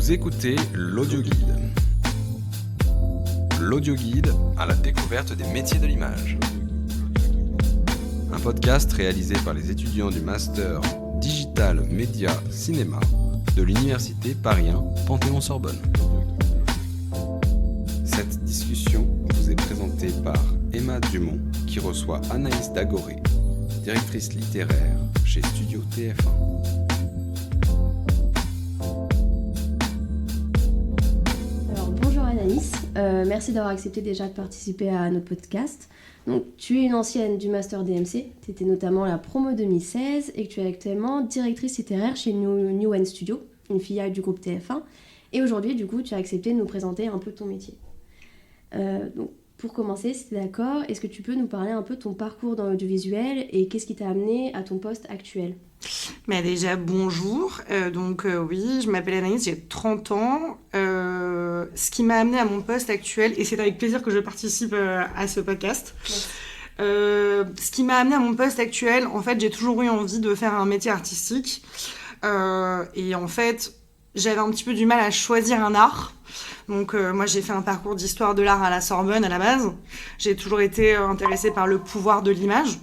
Vous écoutez l'Audioguide. L'Audioguide à la découverte des métiers de l'image. Un podcast réalisé par les étudiants du Master Digital Média Cinéma de l'Université Paris 1 Panthéon-Sorbonne. Cette discussion vous est présentée par Emma Dumont qui reçoit Anaïs Dagoré, directrice littéraire chez Studio TF1. Anaïs, merci d'avoir accepté déjà de participer à notre podcast. Donc, tu es une ancienne du Master DMC, tu étais notamment à la promo 2016 et que tu es actuellement directrice littéraire chez Newen Studio, une filiale du groupe TF1. Et aujourd'hui, du coup, tu as accepté de nous présenter un peu ton métier. Donc, pour commencer, si tu es d'accord, est-ce que tu peux nous parler un peu de ton parcours dans l'audiovisuel et qu'est-ce qui t'a amené à ton poste actuel ? Mais déjà, bonjour. Oui, je m'appelle Anaïs, j'ai 30 ans. Ce qui m'a amenée à mon poste actuel, et c'est avec plaisir que je participe à ce podcast. Ce qui m'a amenée à mon poste actuel, en fait, j'ai toujours eu envie de faire un métier artistique. Et en fait, j'avais un petit peu du mal à choisir un art. Donc moi j'ai fait un parcours d'histoire de l'art à la Sorbonne à la base. J'ai toujours été intéressée par le pouvoir de l'image.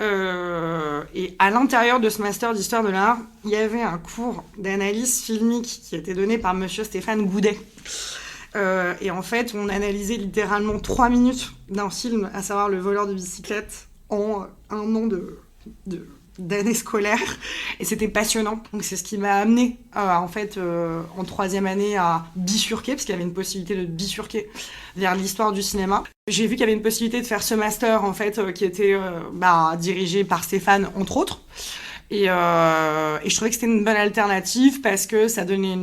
Et à l'intérieur de ce master d'histoire de l'art, il y avait un cours d'analyse filmique qui était donné par monsieur Stéphane Goudet. Et en fait, on analysait littéralement 3 minutes d'un film, à savoir Le voleur de bicyclette, en un an d'année scolaire, et c'était passionnant. Donc c'est ce qui m'a amenée en 3e année à bifurquer, parce qu'il y avait une possibilité de bifurquer vers l'histoire du cinéma. J'ai vu qu'il y avait une possibilité de faire ce master en fait qui était dirigé par Stéphane entre autres. Et je trouvais que c'était une bonne alternative parce que ça donnait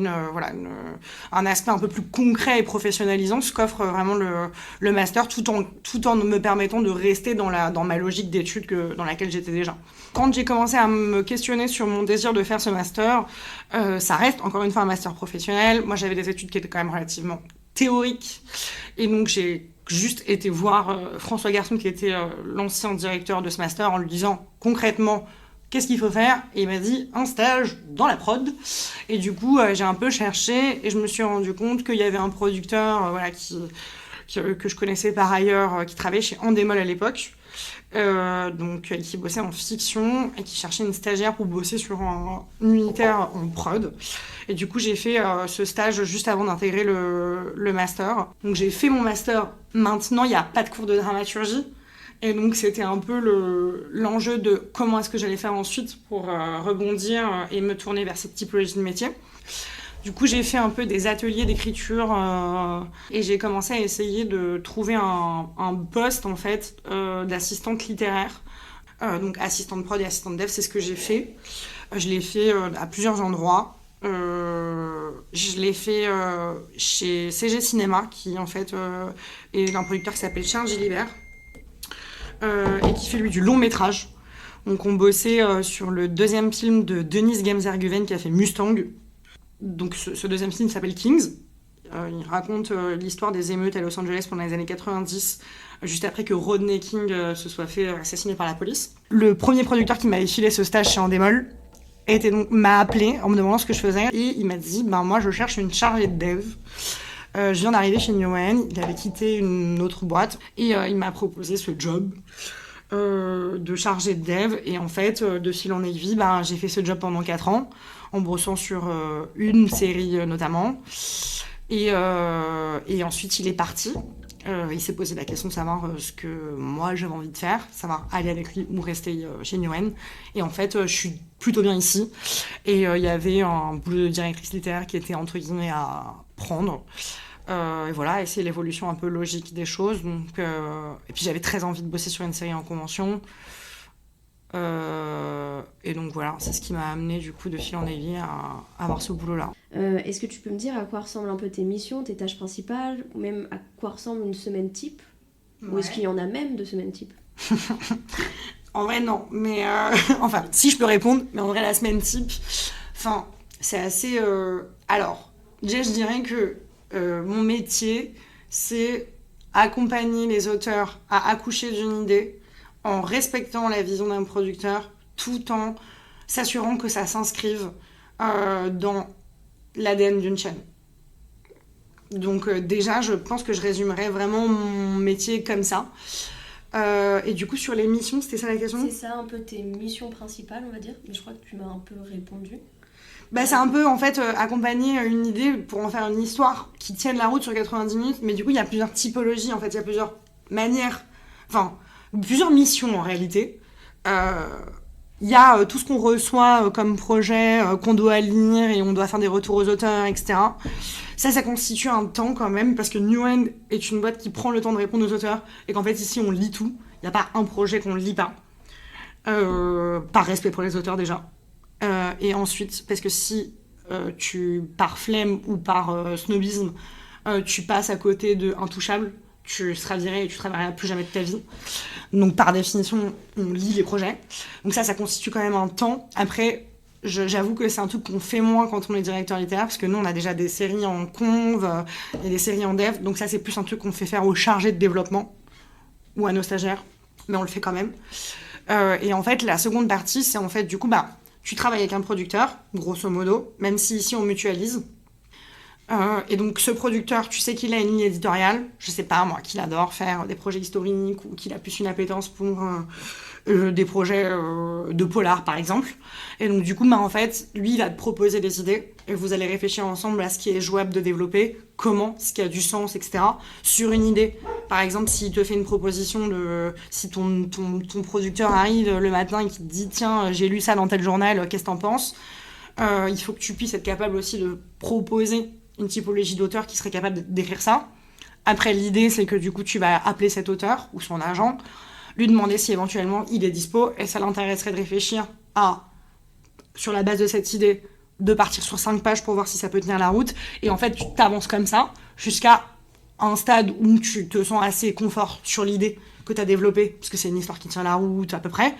un aspect un peu plus concret et professionnalisant, ce qu'offre vraiment le master, tout en me permettant de rester dans ma logique d'études dans laquelle j'étais déjà. Quand j'ai commencé à me questionner sur mon désir de faire ce master, ça reste encore une fois un master professionnel. Moi, j'avais des études qui étaient quand même relativement théoriques. Et donc, j'ai juste été voir François Garçon, qui était l'ancien directeur de ce master, en lui disant concrètement qu'est-ce qu'il faut faire ? Et il m'a dit un stage dans la prod. Et du coup, j'ai un peu cherché et je me suis rendu compte qu'il y avait un producteur que je connaissais par ailleurs, qui travaillait chez Endemol à l'époque, qui bossait en fiction et qui cherchait une stagiaire pour bosser sur un unitaire en prod. Et du coup, j'ai fait ce stage juste avant d'intégrer le master. Donc j'ai fait mon master. Maintenant, il n'y a pas de cours de dramaturgie. Et donc, c'était un peu l'enjeu de comment est-ce que j'allais faire ensuite pour rebondir et me tourner vers cette typologie de métier. Du coup, j'ai fait un peu des ateliers d'écriture et j'ai commencé à essayer de trouver un poste, en fait, d'assistante littéraire. Donc, assistante prod et assistante dev, c'est ce que j'ai fait. Je l'ai fait à plusieurs endroits. Je l'ai fait chez CG Cinéma, qui, en fait, est un producteur qui s'appelle Charles Gilibert. Et qui fait lui du long métrage. Donc on bossait sur le 2e film de Dennis Gamzerguven qui a fait Mustang. Donc ce 2e film s'appelle Kings. Il raconte l'histoire des émeutes à Los Angeles pendant les années 90, juste après que Rodney King se soit fait assassiner par la police. Le premier producteur qui m'avait filé ce stage chez Endemol m'a appelé en me demandant ce que je faisais et il m'a dit moi je cherche une chargée de dev. Je viens d'arriver chez Newen, il avait quitté une autre boîte et il m'a proposé ce job de chargé de dev. Et en fait, de fil en aiguille, j'ai fait ce job pendant 4 ans, en bossant sur une série notamment. Et ensuite, il est parti. Il s'est posé la question de savoir ce que moi j'avais envie de faire, savoir aller avec lui ou rester chez Newen. Et en fait, je suis plutôt bien ici. Et il y avait un boulot de directrice littéraire qui était entre guillemets à prendre. Et voilà, et c'est l'évolution un peu logique des choses. Donc, et puis j'avais très envie de bosser sur une série en convention. Et donc voilà, c'est ce qui m'a amené du coup de fil en aiguille à avoir ce boulot-là. Est-ce que tu peux me dire à quoi ressemblent un peu tes missions, tes tâches principales, ou même à quoi ressemble une semaine type ? Ouais. Ou est-ce qu'il y en a même de semaines type ? En vrai, non. Mais si je peux répondre, mais en vrai, la semaine type, c'est assez... Alors, déjà, je dirais que mon métier, c'est accompagner les auteurs à accoucher d'une idée en respectant la vision d'un producteur, tout en s'assurant que ça s'inscrive dans l'ADN d'une chaîne. Donc déjà, je pense que je résumerais vraiment mon métier comme ça. Et du coup, sur les missions, c'était ça la question ? C'est ça un peu tes missions principales, on va dire. Mais je crois que tu m'as un peu répondu. C'est un peu, en fait, accompagner une idée pour en faire une histoire qui tienne la route sur 90 minutes. Mais du coup, il y a plusieurs typologies, en fait. Il y a plusieurs manières, plusieurs missions, en réalité. Il y a tout ce qu'on reçoit comme projet, qu'on doit lire et on doit faire des retours aux auteurs, etc. Ça constitue un temps quand même, parce que New End est une boîte qui prend le temps de répondre aux auteurs, et qu'en fait, ici, on lit tout. Il n'y a pas un projet qu'on ne lit pas. Par respect pour les auteurs, déjà. Et ensuite, parce que si par flemme ou par snobisme, tu passes à côté de Intouchable, tu seras viré et tu ne travailleras plus jamais de ta vie. Donc, par définition, on lit les projets. Donc ça constitue quand même un temps. Après, j'avoue que c'est un truc qu'on fait moins quand on est directeur littéraire, parce que nous, on a déjà des séries en conv et des séries en dev. Donc ça, c'est plus un truc qu'on fait faire aux chargés de développement ou à nos stagiaires. Mais on le fait quand même. Et en fait, la seconde partie, c'est en fait, du coup, tu travailles avec un producteur, grosso modo, même si ici, on mutualise. Et donc ce producteur, tu sais qu'il a une ligne éditoriale, je sais pas moi, qu'il adore faire des projets historiques ou qu'il a plus une appétence pour des projets de polar par exemple. Et donc du coup, en fait, lui il va te proposer des idées et vous allez réfléchir ensemble à ce qui est jouable de développer, comment, ce qui a du sens, etc. sur une idée. Par exemple, s'il te fait une proposition si ton producteur arrive le matin et qu'il te dit tiens, j'ai lu ça dans tel journal, qu'est-ce que t'en penses ? Il faut que tu puisses être capable aussi de proposer une typologie d'auteur qui serait capable d'écrire ça. Après, l'idée, c'est que du coup, tu vas appeler cet auteur ou son agent, lui demander si éventuellement il est dispo, et ça l'intéresserait de réfléchir sur la base de cette idée, de partir sur 5 pages pour voir si ça peut tenir la route. Et en fait, tu t'avances comme ça jusqu'à un stade où tu te sens assez confort sur l'idée que tu as développée, parce que c'est une histoire qui tient la route à peu près,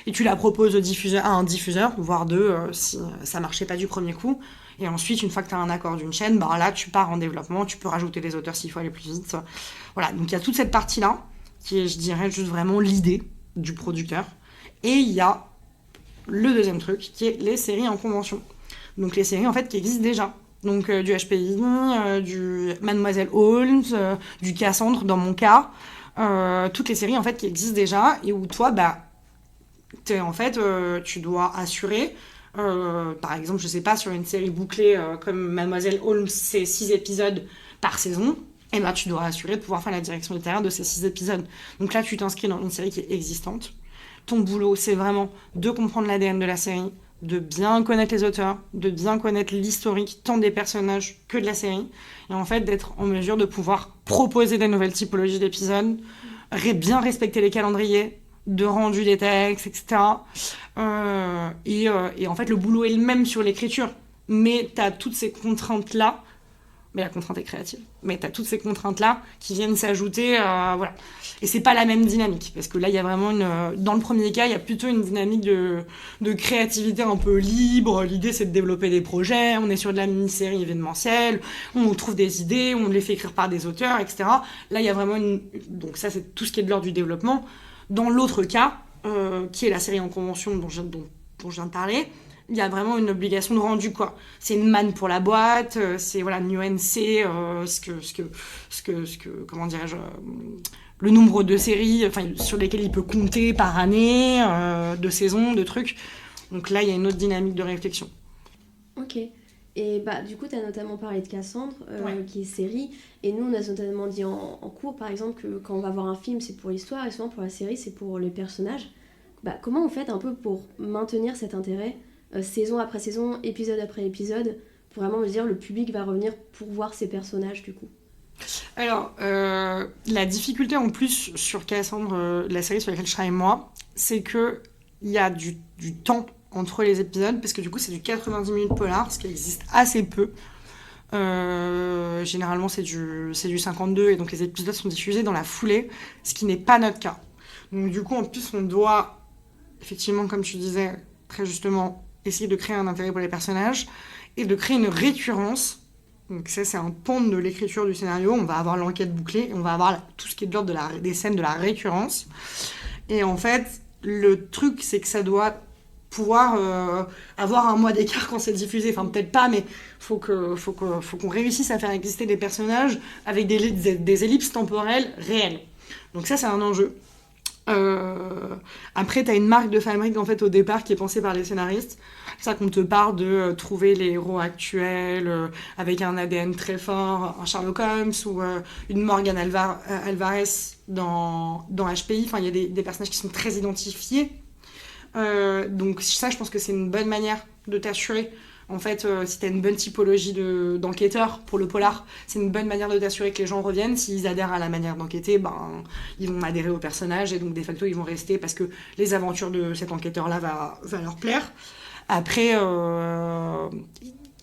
et tu la proposes à un diffuseur, voire deux, si ça marchait pas du premier coup. Et ensuite, une fois que tu as un accord d'une chaîne, là, tu pars en développement, tu peux rajouter des auteurs s'il faut aller plus vite. Voilà, donc il y a toute cette partie-là, qui est, je dirais, juste vraiment l'idée du producteur. Et il y a le deuxième truc, qui est les séries en convention. Donc les séries, en fait, qui existent déjà. Donc du HPI, du Mademoiselle Holmes, du Cassandre, dans mon cas. Toutes les séries, en fait, qui existent déjà, et où toi, tu dois assurer... par exemple, je sais pas, sur une série bouclée comme Mademoiselle Holmes, c'est 6 épisodes par saison, et tu dois assurer de pouvoir faire la direction littéraire de ces 6 épisodes. Donc là, tu t'inscris dans une série qui est existante. Ton boulot, c'est vraiment de comprendre l'ADN de la série, de bien connaître les auteurs, de bien connaître l'historique tant des personnages que de la série, et en fait d'être en mesure de pouvoir proposer des nouvelles typologies d'épisodes, bien respecter les calendriers de rendu des textes, etc. Et en fait, le boulot est le même sur l'écriture, mais t'as toutes ces contraintes-là, mais la contrainte est créative, mais t'as toutes ces contraintes-là qui viennent s'ajouter, voilà. Et c'est pas la même dynamique, parce que là, il y a vraiment dans le premier cas, il y a plutôt une dynamique de créativité un peu libre. L'idée, c'est de développer des projets, on est sur de la mini-série événementielle, on trouve des idées, on les fait écrire par des auteurs, etc. Là, il y a vraiment donc ça, c'est tout ce qui est de l'ordre du développement. Dans l'autre cas, qui est la série en convention dont je viens de parler, il y a vraiment une obligation de rendu, quoi. C'est une manne pour la boîte, c'est New NC, comment dirais-je, le nombre de séries sur lesquelles il peut compter par année, de saisons, de trucs. Donc là, il y a une autre dynamique de réflexion. Ok. Et du coup, tu as notamment parlé de Cassandre, qui est série. Et nous, on a notamment dit en cours, par exemple, que quand on va voir un film, c'est pour l'histoire, et souvent pour la série, c'est pour les personnages. Comment on fait un peu pour maintenir cet intérêt, saison après saison, épisode après épisode, pour vraiment me dire le public va revenir pour voir ces personnages, du coup? Alors, la difficulté en plus sur Cassandre, la série sur laquelle je travaille moi, c'est qu'il y a du temps entre les épisodes, parce que du coup c'est du 90 minutes polar, ce qui existe assez peu. Généralement c'est du 52, et donc les épisodes sont diffusés dans la foulée, ce qui n'est pas notre cas. Donc du coup en plus on doit, effectivement comme tu disais très justement, essayer de créer un intérêt pour les personnages, et de créer une récurrence. Donc ça c'est un pan de l'écriture du scénario, on va avoir l'enquête bouclée, et on va avoir tout ce qui est de l'ordre des scènes de la récurrence. Et en fait, le truc c'est que ça doit pouvoir avoir un mois d'écart quand c'est diffusé. Enfin, peut-être pas, mais faut qu'on réussisse à faire exister des personnages avec des ellipses temporelles réelles. Donc ça, c'est un enjeu. Après, t'as une marque de fabrique en fait au départ qui est pensée par les scénaristes. C'est ça qu'on te parle de trouver les héros actuels avec un ADN très fort, un Sherlock Holmes ou une Morgan Alvarez dans HPI. Enfin, il y a des personnages qui sont très identifiés. Donc ça, je pense que c'est une bonne manière de t'assurer. En fait, si t'as une bonne typologie d'enquêteurs pour le polar, c'est une bonne manière de t'assurer que les gens reviennent. S'ils adhèrent à la manière d'enquêter, ils vont adhérer au personnage et donc de facto, ils vont rester parce que les aventures de cet enquêteur-là va leur plaire. Après,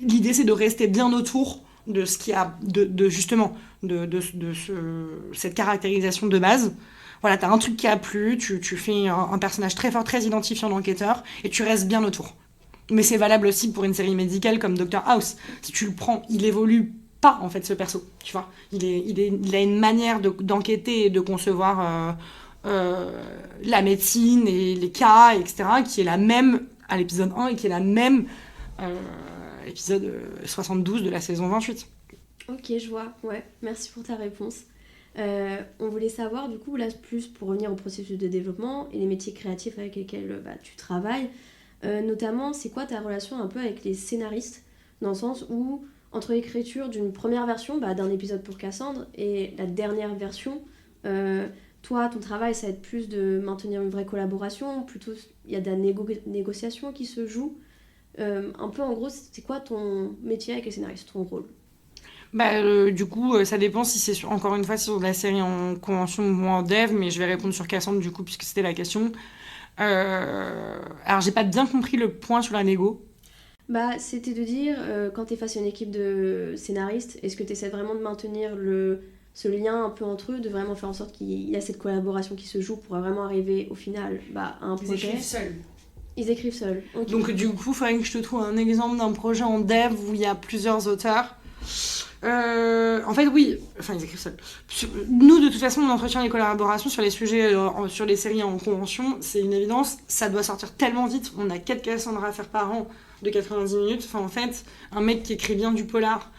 l'idée, c'est de rester bien autour de ce qu'il y a, justement, cette caractérisation de base. Voilà, t'as un truc qui a plu, tu fais un personnage très fort, très identifiant d'enquêteur et tu restes bien autour. Mais c'est valable aussi pour une série médicale comme Dr House. Si tu le prends, il évolue pas en fait ce perso, tu vois. Il a une manière d'enquêter et de concevoir la médecine et les cas, etc., qui est la même à l'épisode 1 et qui est la même épisode 72 de la saison 28. Ok, je vois. Ouais, merci pour ta réponse. On voulait savoir, du coup, là, plus pour revenir au processus de développement et les métiers créatifs avec lesquels tu travailles. Notamment, c'est quoi ta relation un peu avec les scénaristes, dans le sens où, entre l'écriture d'une première version d'un épisode pour Cassandre et la dernière version, toi, ton travail, ça va être plus de maintenir une vraie collaboration, plutôt il y a de la négociation qui se joue. Un peu, en gros, c'est quoi ton métier avec les scénaristes, ton rôle ? Du coup, ça dépend si c'est encore une fois sur de la série en convention ou en dev, mais je vais répondre sur Cassandre du coup, puisque c'était la question. Alors j'ai pas bien compris le point sur la négo. C'était de dire, quand t'es face à une équipe de scénaristes, est-ce que t'essaies vraiment de maintenir ce lien un peu entre eux, de vraiment faire en sorte qu'il y a cette collaboration qui se joue pour vraiment arriver au final à un projet. Ils écrivent seuls. Okay. Donc du coup, il faudrait que je te trouve un exemple d'un projet en dev où il y a plusieurs auteurs. En fait, oui, ils écrivent seuls. Nous, de toute façon, on entretient les collaborations sur les sujets, sur les séries en convention, c'est une évidence. Ça doit sortir tellement vite. On a 4 Cassandra à faire par an de 90 minutes. Enfin, en fait, un mec qui écrit bien du polar,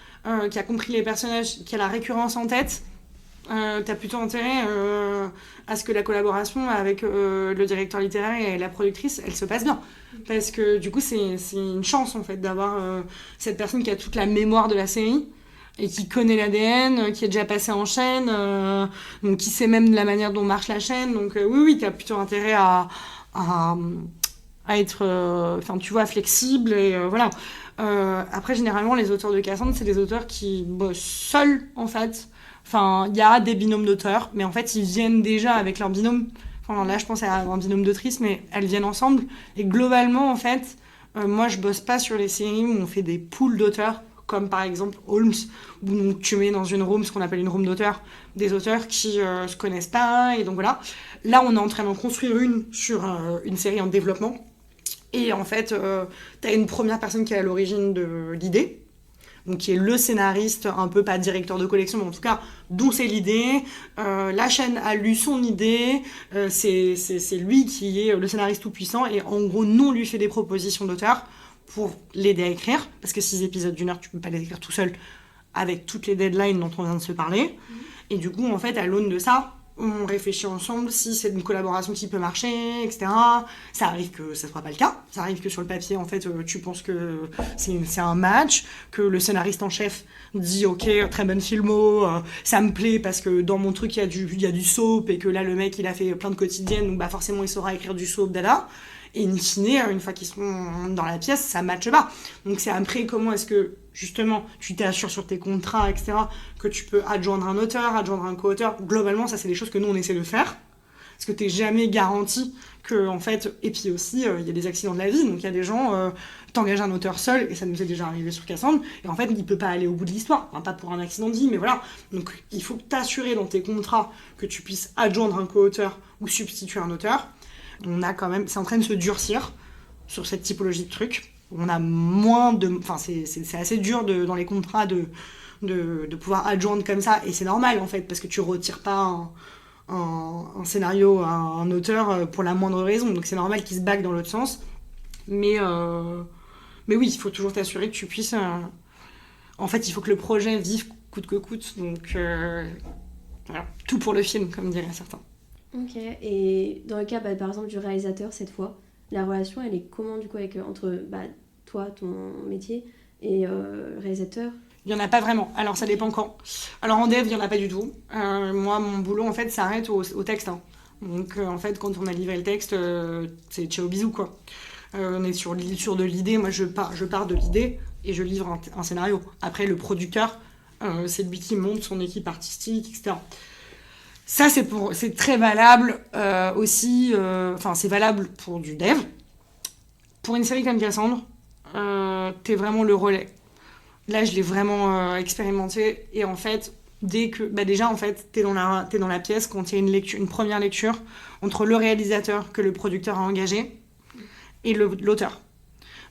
qui a compris les personnages, qui a la récurrence en tête, t'as plutôt intérêt à ce que la collaboration avec le directeur littéraire et la productrice, elle se passe bien. Parce que du coup, c'est une chance en fait d'avoir cette personne qui a toute la mémoire de la série et qui connaît l'ADN, qui est déjà passé en chaîne, donc qui sait même la manière dont marche la chaîne. Donc oui, t'as plutôt intérêt à être, tu vois, flexible et voilà. Après, généralement, les auteurs de Cassandre, c'est des auteurs qui bossent seuls en fait. Enfin, il y a des binômes d'auteurs, mais en fait, ils viennent déjà avec leur binôme. Enfin, là, je pense à un binôme d'autrices, mais elles viennent ensemble. Et globalement, en fait, moi, je bosse pas sur les séries où on fait des pools d'auteurs, comme par exemple Holmes, où tu mets dans une room, ce qu'on appelle une room d'auteurs, des auteurs qui se connaissent pas. Et donc voilà. Là, on est en train d'en construire une sur une série en développement. Et en fait, t'as une première personne qui est à l'origine de l'idée, donc qui est le scénariste, un peu pas directeur de collection, mais en tout cas, dont c'est l'idée. La chaîne a lu son idée, c'est lui qui est le scénariste tout-puissant, et en gros, nous, on lui fait des propositions d'auteur pour l'aider à écrire, parce que 6 épisodes d'1 heure, tu peux pas les écrire tout seul, avec toutes les deadlines dont on vient de se parler. Et du coup, en fait, à l'aune de ça, on réfléchit ensemble si c'est une collaboration qui peut marcher, etc. Ça arrive que ça soit pas le cas. Ça arrive que sur le papier, en fait, tu penses que c'est un match, que le scénariste en chef dit « Ok, très bonne filmo, ça me plaît parce que dans mon truc, il y a du soap et que là, le mec, il a fait plein de quotidiennes, donc forcément, il saura écrire du soap, dada. » Et in fine, une fois qu'ils sont dans la pièce, ça matche pas. Donc c'est après comment est-ce que, justement, tu t'assures sur tes contrats, etc., que tu peux adjoindre un auteur, adjoindre un co-auteur. Globalement, ça, c'est des choses que nous, on essaie de faire. Parce que t'es jamais garanti que, en fait... Et puis aussi, il y a des accidents de la vie. Donc il y a des gens... t'engages un auteur seul, et ça nous est déjà arrivé sur Cassandre, et en fait, il peut pas aller au bout de l'histoire. Enfin, pas pour un accident de vie, mais voilà. Donc il faut t'assurer dans tes contrats que tu puisses adjoindre un co-auteur ou substituer un auteur. On a quand même, c'est en train de se durcir sur cette typologie de trucs. On a moins de, enfin c'est assez dur dans les contrats de pouvoir adjoindre comme ça, et c'est normal en fait parce que tu retires pas un scénario à un auteur pour la moindre raison, donc c'est normal qu'il se bague dans l'autre sens. Mais oui, il faut toujours t'assurer que tu puisses... En fait, il faut que le projet vive coûte que coûte. Donc, voilà. Tout pour le film, comme diraient certains. Ok, et dans le cas, par exemple, du réalisateur, cette fois, la relation, elle est comment, du coup, entre toi, ton métier, et le réalisateur? Il n'y en a pas vraiment. Alors, ça dépend quand. Alors, en dev, il n'y en a pas du tout. Moi, mon boulot, en fait, s'arrête au texte. Hein. Donc, en fait, quand on a livré le texte, c'est ciao bisous, quoi. On est sur de l'idée. Moi, je pars de l'idée et je livre un scénario. Après, le producteur, c'est lui qui monte son équipe artistique, etc. Ça, c'est très valable aussi. C'est valable pour du dev. Pour une série comme Cassandre, t'es vraiment le relais. Là, je l'ai vraiment expérimenté. Et en fait, déjà, en fait, t'es dans la pièce quand il y a une première lecture entre le réalisateur que le producteur a engagé et l'auteur.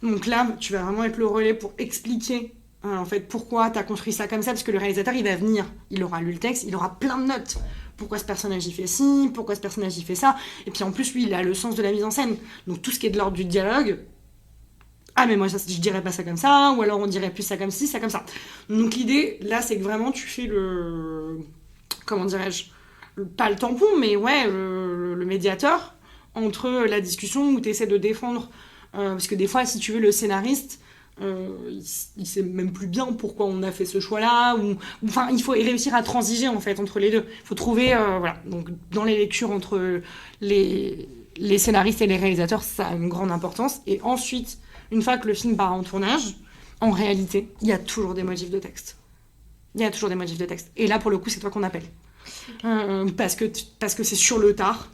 Donc là, tu vas vraiment être le relais pour expliquer en fait pourquoi t'as construit ça comme ça, parce que le réalisateur, il va venir, il aura lu le texte, il aura plein de notes. Pourquoi ce personnage, il fait ci, pourquoi ce personnage, il fait ça. Et puis en plus, lui, il a le sens de la mise en scène. Donc tout ce qui est de l'ordre du dialogue... Ah, mais moi, je dirais pas ça comme ça, ou alors on dirait plus ça comme ci, ça comme ça. Donc l'idée, là, c'est que vraiment, tu fais comment dirais-je, pas le tampon, mais ouais, le médiateur entre la discussion où tu essaies de défendre. Parce que des fois, si tu veux, le scénariste, il sait même plus bien pourquoi on a fait ce choix-là. Enfin, il faut réussir à transiger, en fait, entre les deux. Il faut trouver, voilà. Donc, dans les lectures entre les scénaristes et les réalisateurs, ça a une grande importance. Et ensuite... Une fois que le film part en tournage, en réalité, il y a toujours des motifs de texte. Et là, pour le coup, c'est toi qu'on appelle. Parce que c'est sur le tard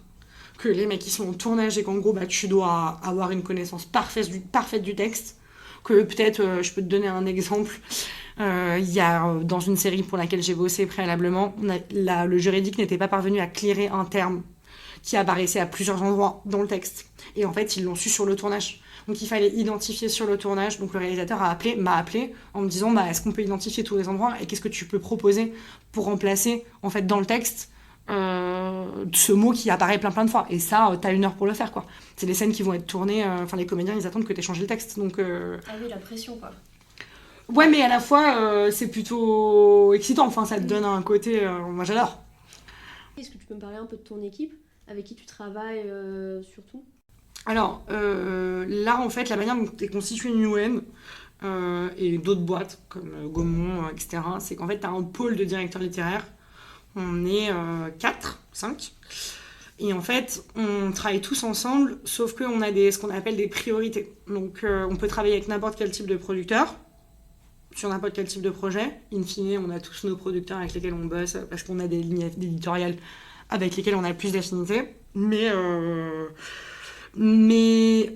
que les mecs qui sont en tournage et qu'en gros, tu dois avoir une connaissance parfaite du texte. Que peut-être, je peux te donner un exemple. Il y a, dans une série pour laquelle j'ai bossé préalablement, le juridique n'était pas parvenu à clearer un terme qui apparaissait à plusieurs endroits dans le texte. Et en fait, ils l'ont su sur le tournage. Donc il fallait identifier sur le tournage. Donc le réalisateur m'a appelé en me disant est-ce qu'on peut identifier tous les endroits et qu'est-ce que tu peux proposer pour remplacer en fait dans le texte ce mot qui apparaît plein de fois. Et ça, t'as 1 heure pour le faire, quoi. C'est des scènes qui vont être tournées. Les comédiens, ils attendent que t'aies changé le texte. Donc Ah oui, la pression, quoi. Ouais, mais à la fois c'est plutôt excitant. Enfin, ça te donne un côté. Moi, j'adore. Est-ce que tu peux me parler un peu de ton équipe avec qui tu travailles surtout? Alors, là, en fait, la manière dont est constituée Newen et d'autres boîtes comme Gaumont, etc., c'est qu'en fait, tu as un pôle de directeurs littéraires. On est 4, 5. Et en fait, on travaille tous ensemble, sauf qu'on a ce qu'on appelle des priorités. Donc, on peut travailler avec n'importe quel type de producteur, sur n'importe quel type de projet. In fine, on a tous nos producteurs avec lesquels on bosse, parce qu'on a des lignes éditoriales avec lesquelles on a le plus d'affinité. Mais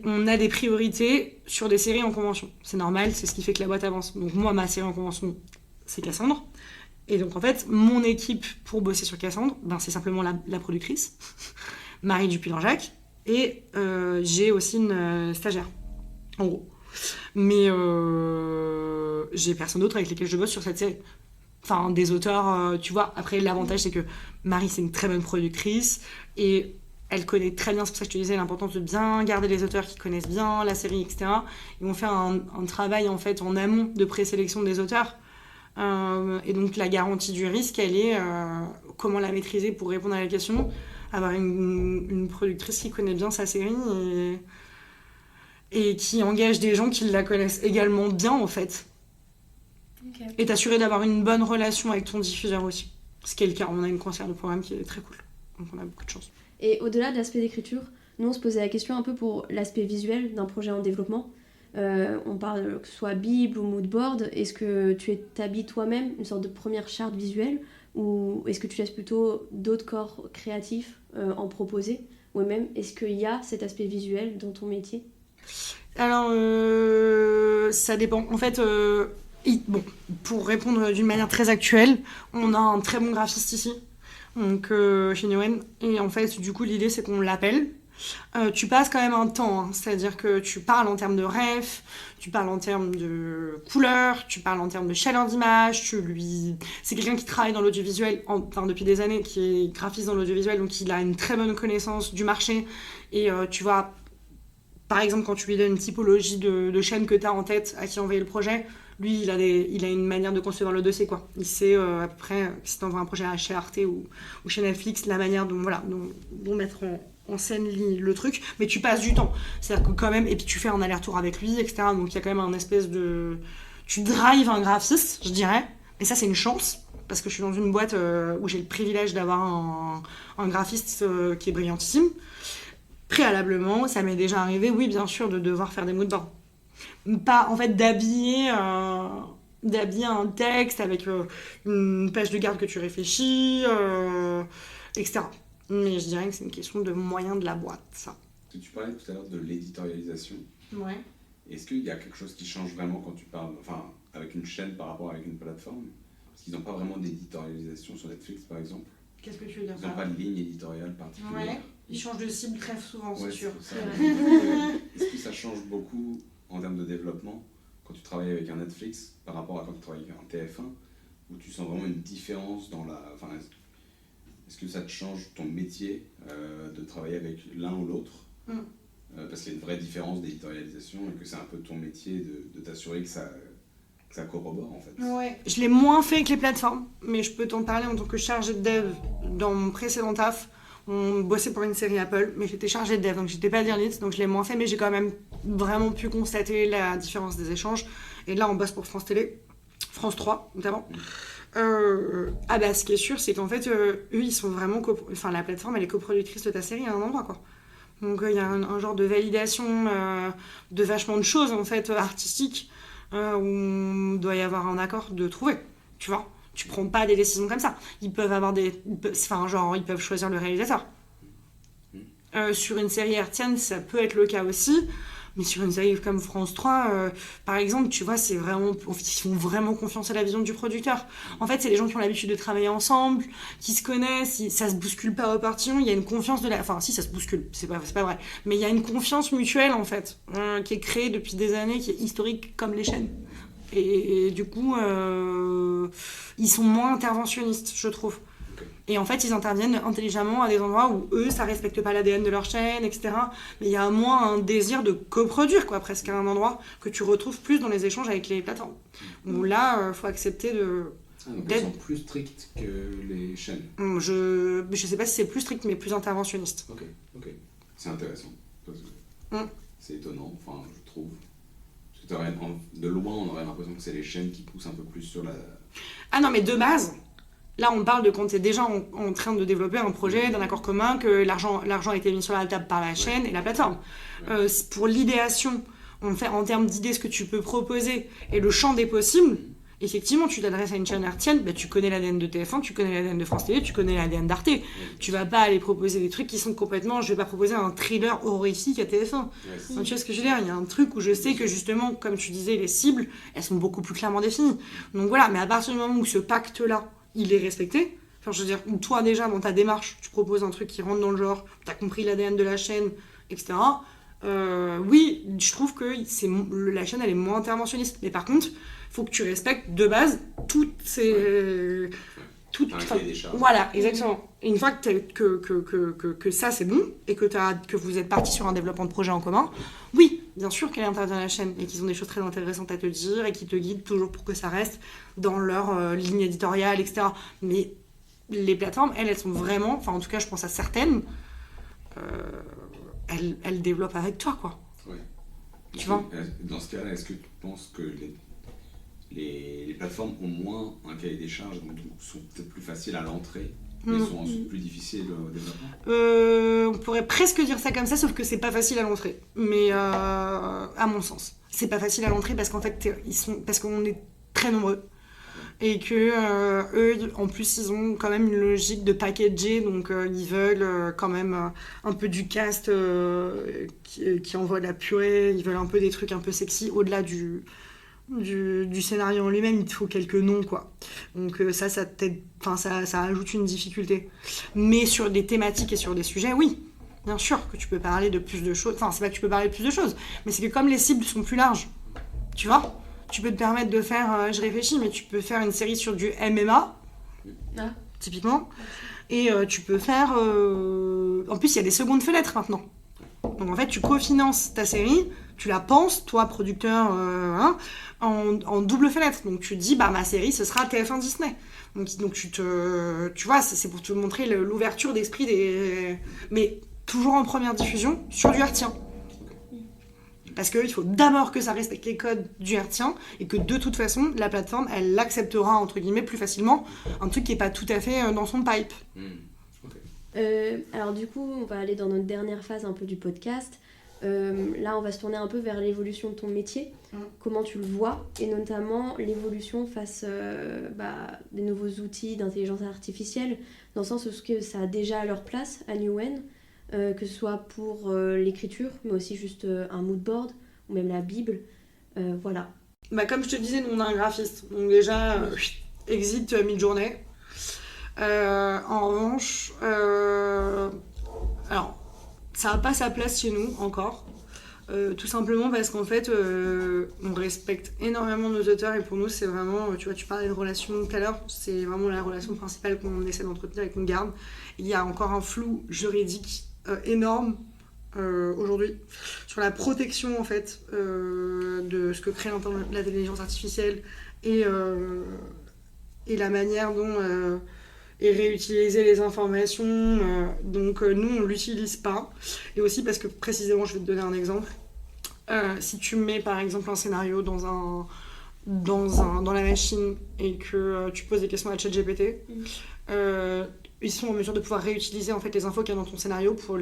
on a des priorités sur des séries en convention. C'est normal, c'est ce qui fait que la boîte avance. Donc moi, ma série en convention, c'est Cassandre. Et donc en fait, mon équipe pour bosser sur Cassandre, c'est simplement la productrice, Marie Dupuy-Langeac, et j'ai aussi une stagiaire, en gros. Mais j'ai personne d'autre avec lesquels je bosse sur cette série. Enfin, des auteurs, tu vois. Après, l'avantage, c'est que Marie, c'est une très bonne productrice, et elle connaît très bien, c'est pour ça que je te disais l'importance de bien garder les auteurs qui connaissent bien la série, etc. Ils vont faire un travail en fait en amont de présélection des auteurs. Et donc la garantie du risque, elle est comment la maîtriser pour répondre à la question. Avoir une productrice qui connaît bien sa série et qui engage des gens qui la connaissent également bien en fait. Okay. Et t'assurer d'avoir une bonne relation avec ton diffuseur aussi. Ce qui est le cas, on a une conseillère de programme qui est très cool. Donc on a beaucoup de chance. Et au-delà de l'aspect d'écriture, nous on se posait la question un peu pour l'aspect visuel d'un projet en développement. On parle que ce soit Bible ou moodboard. Est-ce que tu établis toi-même une sorte de première charte visuelle ou est-ce que tu laisses plutôt d'autres corps créatifs en proposer? Ou même, est-ce qu'il y a cet aspect visuel dans ton métier? Alors, ça dépend. En fait, pour répondre d'une manière très actuelle, on a un très bon graphiste ici. Donc chez Newen, et en fait du coup l'idée c'est qu'on l'appelle. Tu passes quand même un temps, hein. C'est-à-dire que tu parles en termes de ref, tu parles en termes de couleur, tu parles en termes de chaleur d'image, c'est quelqu'un qui travaille dans l'audiovisuel depuis des années, qui est graphiste dans l'audiovisuel, donc il a une très bonne connaissance du marché et tu vas par exemple, quand tu lui donnes une typologie de chaîne que tu as en tête à qui envoyer le projet, lui, il a une manière de concevoir le dossier, quoi. Il sait à peu près, si tu envoies un projet chez Arte ou chez Netflix, la manière dont mettre en scène le truc, mais tu passes du temps. C'est-à-dire que quand même, et puis tu fais un aller-retour avec lui, etc. Donc il y a quand même un espèce de... Tu drives un graphiste, je dirais, et ça c'est une chance, parce que je suis dans une boîte où j'ai le privilège d'avoir un graphiste qui est brillantissime. Préalablement, ça m'est déjà arrivé, oui bien sûr, de devoir faire des mots de bain. Pas en fait d'habiller un texte avec une page de garde que tu réfléchis, etc. Mais je dirais que c'est une question de moyens de la boîte, ça. Tu parlais tout à l'heure de l'éditorialisation. Ouais. Est-ce qu'il y a quelque chose qui change vraiment quand tu parles, enfin, avec une chaîne par rapport avec une plateforme? Parce qu'ils n'ont pas vraiment d'éditorialisation sur Netflix, par exemple. Qu'est-ce que tu veux dire? Ils n'ont pas de ligne éditoriale particulière. Ouais. Ils changent de cible très souvent, c'est sûr. C'est ça. Est-ce que ça change beaucoup en termes de développement quand tu travailles avec un Netflix par rapport à quand tu travailles avec un TF1, où tu sens vraiment une différence dans la... Enfin, est-ce que ça te change ton métier de travailler avec l'un ou l'autre parce qu'il y a une vraie différence d'éditorialisation et que c'est un peu ton métier de t'assurer que ça corrobore en fait. Ouais. Je l'ai moins fait avec les plateformes, mais je peux t'en parler en tant que chargée de dev dans mon précédent taf. On bossait pour une série Apple, mais j'étais chargée de dev, donc j'étais pas lead, donc je l'ai moins fait, mais j'ai quand même vraiment pu constater la différence des échanges. Et là, on bosse pour France Télé, France 3 notamment. Ce qui est sûr, c'est qu'en fait, eux, ils sont vraiment... la plateforme, elle est coproductrice de ta série à un endroit, quoi. Donc il y a un genre de validation de vachement de choses, en fait, artistiques, où il doit y avoir un accord de trouver, tu vois. Tu prends pas des décisions comme ça. Ils peuvent avoir ils peuvent choisir le réalisateur. Sur une série hertzienne, ça peut être le cas aussi. Mais sur une série comme France 3, par exemple, tu vois, ils font vraiment confiance à la vision du producteur. En fait, c'est les gens qui ont l'habitude de travailler ensemble, qui se connaissent, ça se bouscule pas au portillon, il y a une confiance Enfin, si, ça se bouscule, c'est pas vrai. Mais il y a une confiance mutuelle, en fait, qui est créée depuis des années, qui est historique comme les chaînes. Et du coup, ils sont moins interventionnistes, je trouve. Et en fait, ils interviennent intelligemment à des endroits où eux, ça respecte pas l'ADN de leur chaîne, etc. Mais il y a moins un désir de coproduire, quoi, presque à un endroit que tu retrouves plus dans les échanges avec les plateformes. Où là, faut accepter de... donc ils sont plus stricts que les chaînes. Je sais pas si c'est plus strict, mais plus interventionniste. Ok. C'est intéressant. Parce que c'est étonnant, enfin, je trouve. Parce que de loin, on aurait l'impression que c'est les chaînes qui poussent un peu plus sur la... Ah non, mais de base... Là, on parle de quand tu es déjà en train de développer un projet d'un accord commun, que l'argent a été mis sur la table par la chaîne et la plateforme. Pour l'idéation, en termes d'idées, ce que tu peux proposer et le champ des possibles, effectivement, tu t'adresses à une chaîne hertzienne, tu connais l'ADN de TF1, tu connais l'ADN de France Télé, tu connais l'ADN d'Arte. Tu vas pas aller proposer des trucs qui sont complètement... Je vais pas proposer un thriller horrifique à TF1. Tu vois ce que je veux dire? Il y a un truc où je sais que justement, comme tu disais, les cibles, elles sont beaucoup plus clairement définies. Donc voilà, mais à partir du moment où ce pacte-là, il est respecté. Enfin, je veux dire, toi déjà, dans ta démarche, tu proposes un truc qui rentre dans le genre, tu as compris l'ADN de la chaîne, etc. Oui, je trouve que la chaîne, elle est moins interventionniste. Mais par contre, il faut que tu respectes de base toutes ces... Voilà, exactement. Et une fois que ça, c'est bon, et que vous êtes partis sur un développement de projet en commun, oui, bien sûr qu'elle intervient dans la chaîne, et qu'ils ont des choses très intéressantes à te dire, et qui te guident toujours pour que ça reste dans leur ligne éditoriale, etc. Mais les plateformes, elles sont vraiment, enfin en tout cas je pense à certaines, elles développent avec toi, quoi. Ouais. Tu vois ? Dans ce cas-là, est-ce que tu penses que les plateformes ont moins un cahier des charges, donc sont peut-être plus faciles à l'entrée, mais sont ensuite plus difficiles au développement? On pourrait presque dire ça comme ça, sauf que c'est pas facile à l'entrée. Mais à mon sens, c'est pas facile à l'entrée parce qu'en fait, parce qu'on est très nombreux. Et que eux, en plus, ils ont quand même une logique de packager, donc ils veulent quand même un peu du cast qui envoie de la purée, ils veulent un peu des trucs un peu sexy, au-delà du scénario en lui-même, il te faut quelques noms, quoi. Donc ça ajoute une difficulté. Mais sur des thématiques et sur des sujets, oui, bien sûr que tu peux parler de plus de choses. Enfin, c'est pas que tu peux parler de plus de choses, mais c'est que comme les cibles sont plus larges, tu vois, tu peux te permettre de faire, je réfléchis, mais tu peux faire une série sur du MMA, typiquement, et tu peux faire... En plus, il y a des secondes fenêtres maintenant. Donc en fait, tu cofinances ta série, tu la penses, toi, producteur, en double fenêtre. Donc tu te dis, bah ma série, ce sera TF1 Disney. Donc tu vois, c'est pour te montrer l'ouverture d'esprit mais toujours en première diffusion sur du hertzien. Parce qu'il faut d'abord que ça respecte les codes du hertzien et que de toute façon, la plateforme, elle l'acceptera, entre guillemets, plus facilement, un truc qui n'est pas tout à fait dans son pipe. Alors du coup, on va aller dans notre dernière phase un peu du podcast. Là, on va se tourner un peu vers l'évolution de ton métier, comment tu le vois, et notamment l'évolution face des nouveaux outils d'intelligence artificielle, dans le sens où ça a déjà leur place à Newen, que ce soit pour l'écriture, mais aussi juste un mood board, ou même la Bible, voilà. Bah, comme je te disais, nous on a un graphiste, donc déjà, exit mid-journée. En revanche, alors, ça n'a pas sa place chez nous encore, tout simplement parce qu'en fait, on respecte énormément nos auteurs et pour nous, c'est vraiment, tu vois, tu parlais de relation tout à l'heure, c'est vraiment la relation principale qu'on essaie d'entretenir et qu'on garde. Il y a encore un flou juridique énorme aujourd'hui sur la protection en fait de ce que crée l'intelligence artificielle et la manière dont et réutiliser les informations. Donc nous, on ne l'utilise pas. Et aussi parce que, précisément, je vais te donner un exemple. Si tu mets, par exemple, un scénario dans la machine et que tu poses des questions à ChatGPT, ils sont en mesure de pouvoir réutiliser en fait, les infos qu'il y a dans ton scénario pour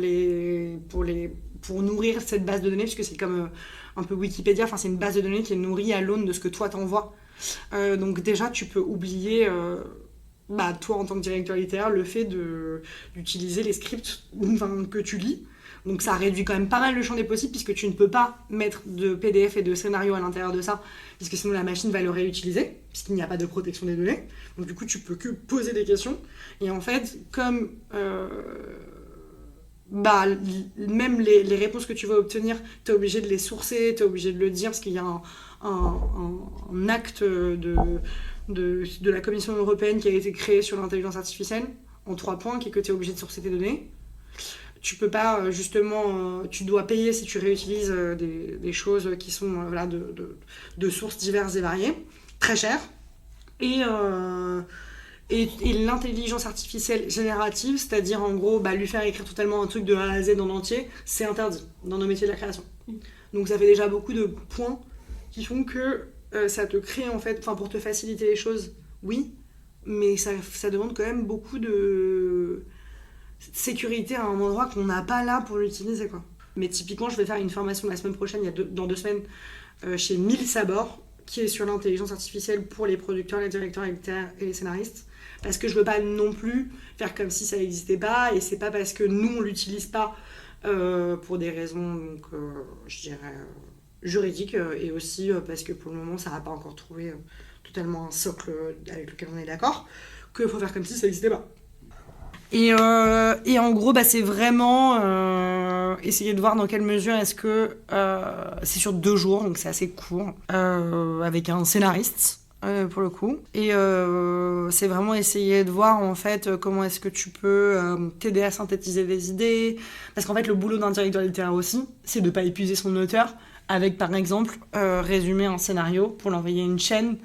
nourrir cette base de données, puisque c'est comme un peu Wikipédia, c'est une base de données qui est nourrie à l'aune de ce que toi t'envoies. Donc déjà, tu peux oublier... toi en tant que directeur littéraire, le fait d'utiliser les scripts que tu lis. Donc ça réduit quand même pas mal le champ des possibles puisque tu ne peux pas mettre de PDF et de scénario à l'intérieur de ça puisque sinon la machine va le réutiliser puisqu'il n'y a pas de protection des données. Donc du coup tu peux que poser des questions et en fait comme même les réponses que tu vas obtenir, t'es obligé de les sourcer, t'es obligé de le dire parce qu'il y a un acte de la Commission européenne qui a été créée sur l'intelligence artificielle en 3 points, qui est que tu es obligé de sourcer tes données. Tu peux pas, tu dois payer si tu réutilises des choses qui sont de sources diverses et variées, très cher. Et l'intelligence artificielle générative, c'est-à-dire en gros lui faire écrire totalement un truc de A à Z en entier, c'est interdit dans nos métiers de la création. Donc ça fait déjà beaucoup de points qui font que ça te crée en fait, pour te faciliter les choses, oui, mais ça demande quand même beaucoup de sécurité à un endroit qu'on n'a pas là pour l'utiliser, quoi. Mais typiquement, je vais faire une formation la semaine prochaine, dans 2 semaines, chez Mille Sabor, qui est sur l'intelligence artificielle pour les producteurs, les directeurs et les scénaristes, parce que je veux pas non plus faire comme si ça n'existait pas, et c'est pas parce que nous on l'utilise pas pour des raisons, donc, je dirais... juridique et aussi parce que pour le moment ça n'a pas encore trouvé totalement un socle avec lequel on est d'accord, qu'il faut faire comme si ça n'existait pas. Et en gros c'est vraiment essayer de voir dans quelle mesure est-ce que c'est sur 2 jours, donc c'est assez court, avec un scénariste pour le coup, et c'est vraiment essayer de voir en fait comment est-ce que tu peux t'aider à synthétiser des idées, parce qu'en fait le boulot d'un directeur littéraire aussi c'est de pas épuiser son auteur avec par exemple résumer un scénario pour l'envoyer à une chaîne,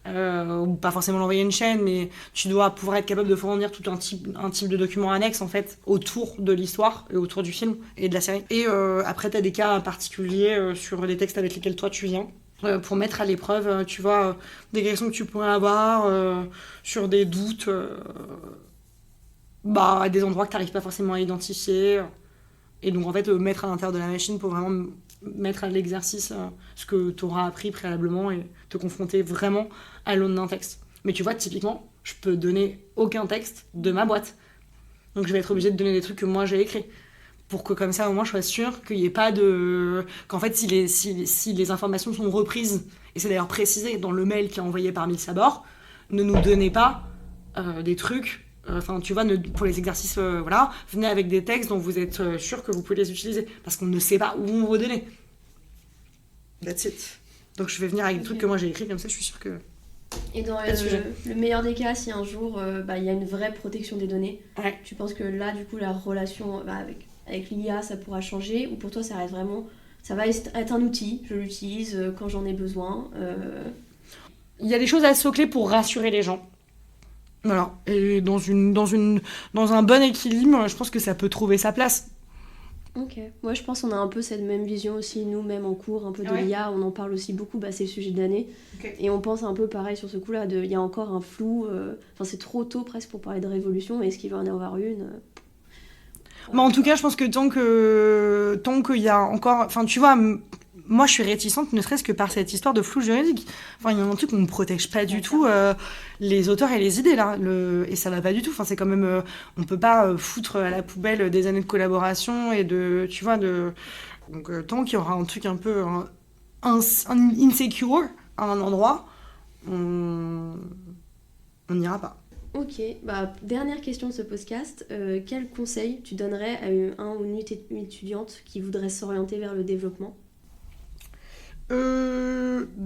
ou pas forcément l'envoyer à une chaîne, mais tu dois pouvoir être capable de fournir tout un type de document annexe en fait autour de l'histoire et autour du film et de la série. Et après t'as des cas particuliers sur les textes avec lesquels toi tu viens, pour mettre à l'épreuve, tu vois, des questions que tu pourrais avoir sur des doutes, à des endroits que t'arrives pas forcément à identifier, et donc en fait mettre à l'intérieur de la machine pour vraiment mettre à l'exercice ce que tu auras appris préalablement et te confronter vraiment à l'aune d'un texte. Mais tu vois, typiquement, je peux donner aucun texte de ma boîte. Donc je vais être obligée de donner des trucs que moi j'ai écrits. Pour que comme ça, au moins, je sois sûre qu'il n'y ait pas de... Qu'en fait, si les informations sont reprises, et c'est d'ailleurs précisé dans le mail qui est envoyé par Mille Sabor, ne nous donnez pas des trucs... tu vois, pour les exercices, venez avec des textes dont vous êtes sûr que vous pouvez les utiliser, parce qu'on ne sait pas où on va donner. That's it. Donc je vais venir avec des trucs que moi j'ai écrits, comme ça je suis sûre que... Et dans le meilleur des cas, si un jour il y a une vraie protection des données, ouais. Tu penses que là, du coup, la relation avec avec l'IA, ça pourra changer, ou pour toi, ça reste vraiment, ça va être un outil, je l'utilise quand j'en ai besoin. Il y a des choses à socler pour rassurer les gens. Voilà. Et dans un bon équilibre, je pense que ça peut trouver sa place. Ok. Moi, je pense qu'on a un peu cette même vision aussi, nous-mêmes en cours, un peu de l'IA, on en parle aussi beaucoup, c'est le sujet de l'année. Okay. Et on pense un peu pareil sur ce coup-là, il y a encore un flou, c'est trop tôt presque pour parler de révolution, est-ce qu'il va en avoir une Mais en tout cas, je pense que tant qu'il y a encore... Enfin, tu vois, moi, je suis réticente, ne serait-ce que par cette histoire de flou juridique. Enfin, il y a un truc qu'on ne protège pas du tout les auteurs et les idées, là. Et ça va pas du tout. Enfin, c'est quand même... on peut pas foutre à la poubelle des années de collaboration et de... Tu vois, de... Donc, tant qu'il y aura un truc un peu insecure à un endroit, on n'ira pas. Ok, dernière question de ce podcast. Quel conseil tu donnerais à un ou une étudiante qui voudrait s'orienter vers le développement ?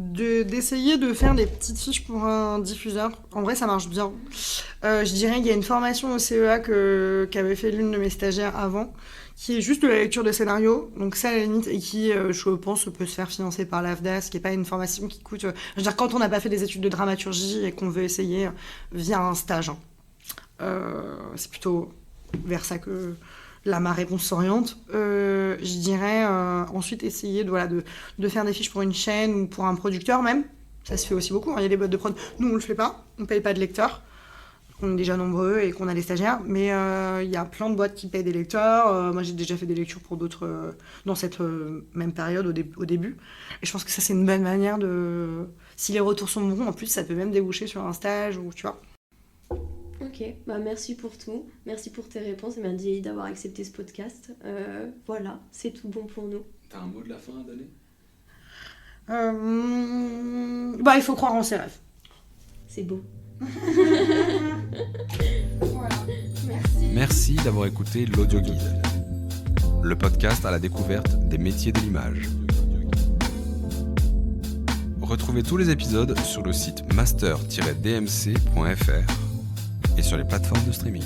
D'essayer de faire des petites fiches pour un diffuseur. En vrai, ça marche bien. Je dirais qu'il y a une formation au CEA qu'avait fait l'une de mes stagiaires avant, qui est juste de la lecture de scénario. Donc ça, à la limite, et qui, je pense, peut se faire financer par l'AFDAS, qui n'est pas une formation qui coûte... je veux dire, quand on n'a pas fait des études de dramaturgie et qu'on veut essayer via un stage, c'est plutôt vers ça que... Là, ma réponse s'oriente. Je dirais ensuite essayer de faire des fiches pour une chaîne ou pour un producteur même. Ça se fait aussi beaucoup. Il y a des boîtes de prod. Nous, on le fait pas. On paye pas de lecteurs. On est déjà nombreux et qu'on a des stagiaires. Mais il y a plein de boîtes qui payent des lecteurs. Moi, j'ai déjà fait des lectures pour d'autres dans cette même période au début. Et je pense que ça, c'est une bonne manière de... Si les retours sont bons, en plus, ça peut même déboucher sur un stage ou tu vois. Ok, merci pour tout, merci pour tes réponses et merci d'avoir accepté ce podcast. Voilà, c'est tout bon pour nous. T'as un mot de la fin à donner ? Il faut croire en ses rêves. C'est beau. Voilà, merci. Merci d'avoir écouté l'Audio Guide, le podcast à la découverte des métiers de l'image. Retrouvez tous les épisodes sur le site master-dmc.fr et sur les plateformes de streaming.